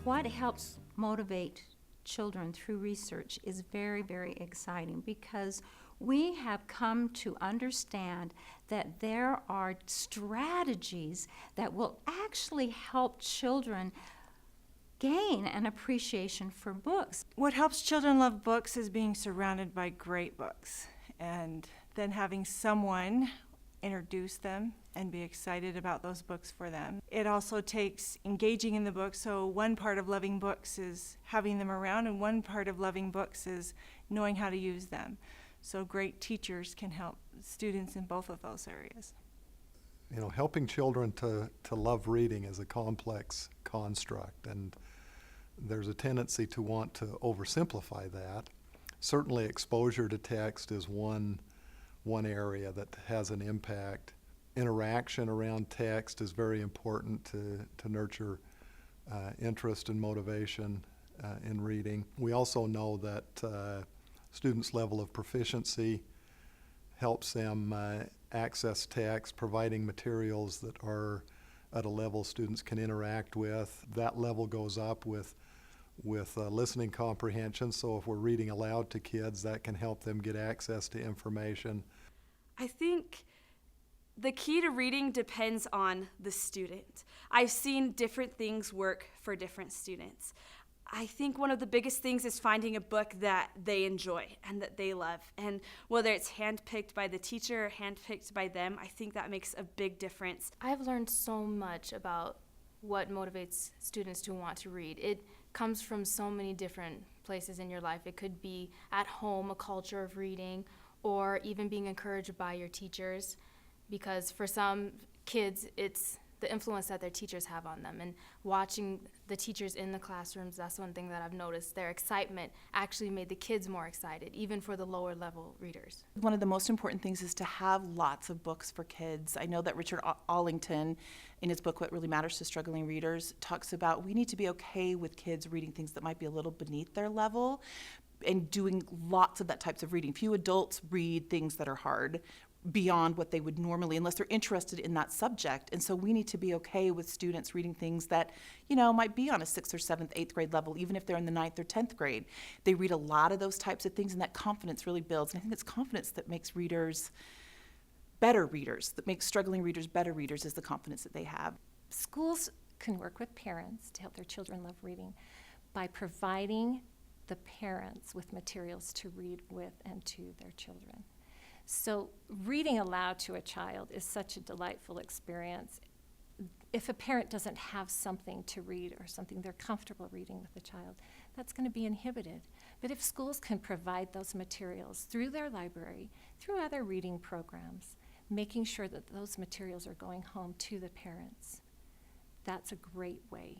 What helps motivate children through research is very, very exciting because we have come to understand that there are strategies that will actually help children gain an appreciation for books. What helps children love books is being surrounded by great books and then having someone introduce them and be excited about those books for them. It also takes engaging in the book, so one part of loving books is having them around, and one part of loving books is knowing how to use them. So great teachers can help students in both of those areas. You know, helping children to love reading is a complex construct, and there's a tendency to want to oversimplify that. Certainly exposure to text is one area that has an impact. Interaction around text is very important to nurture interest and motivation in reading. We also know that students' level of proficiency helps them access text, providing materials that are at a level students can interact with. That level goes up with listening comprehension, so if we're reading aloud to kids, that can help them get access to information. I think the key to reading depends on the student. I've seen different things work for different students. I think one of the biggest things is finding a book that they enjoy and that they love. And whether it's handpicked by the teacher or handpicked by them, I think that makes a big difference. I've learned so much about what motivates students to want to read. It comes from so many different places in your life. It could be at home, a culture of reading, or even being encouraged by your teachers, because for some kids, it's the influence that their teachers have on them. And watching the teachers in the classrooms, that's one thing that I've noticed. Their excitement actually made the kids more excited, even for the lower level readers. One of the most important things is to have lots of books for kids. I know that Richard Allington, in his book, What Really Matters to Struggling Readers, talks about we need to be okay with kids reading things that might be a little beneath their level and doing lots of that types of reading. Few adults read things that are hard beyond what they would normally, unless they're interested in that subject. And so we need to be okay with students reading things that, you know, might be on a 6th or 7th, 8th grade level, even if they're in the 9th or 10th grade. They read a lot of those types of things, and that confidence really builds. And I think it's confidence that makes readers better readers, that makes struggling readers better readers, is the confidence that they have. Schools can work with parents to help their children love reading by providing the parents with materials to read with and to their children. So reading aloud to a child is such a delightful experience. If a parent doesn't have something to read or something they're comfortable reading with the child, that's going to be inhibited. But if schools can provide those materials through their library, through other reading programs, making sure that those materials are going home to the parents, that's a great way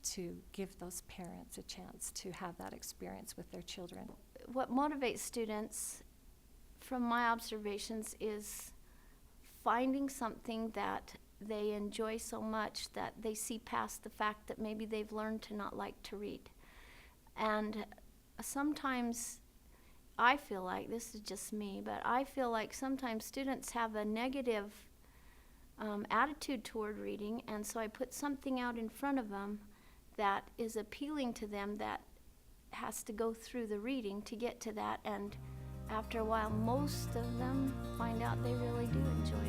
to give those parents a chance to have that experience with their children. What motivates students, from my observations, is finding something that they enjoy so much that they see past the fact that maybe they've learned to not like to read. And sometimes I feel like, this is just me, but I feel like sometimes students have a negative attitude toward reading, and so I put something out in front of them that is appealing to them that has to go through the reading to get to that, and after a while most of them find out they really do enjoy it.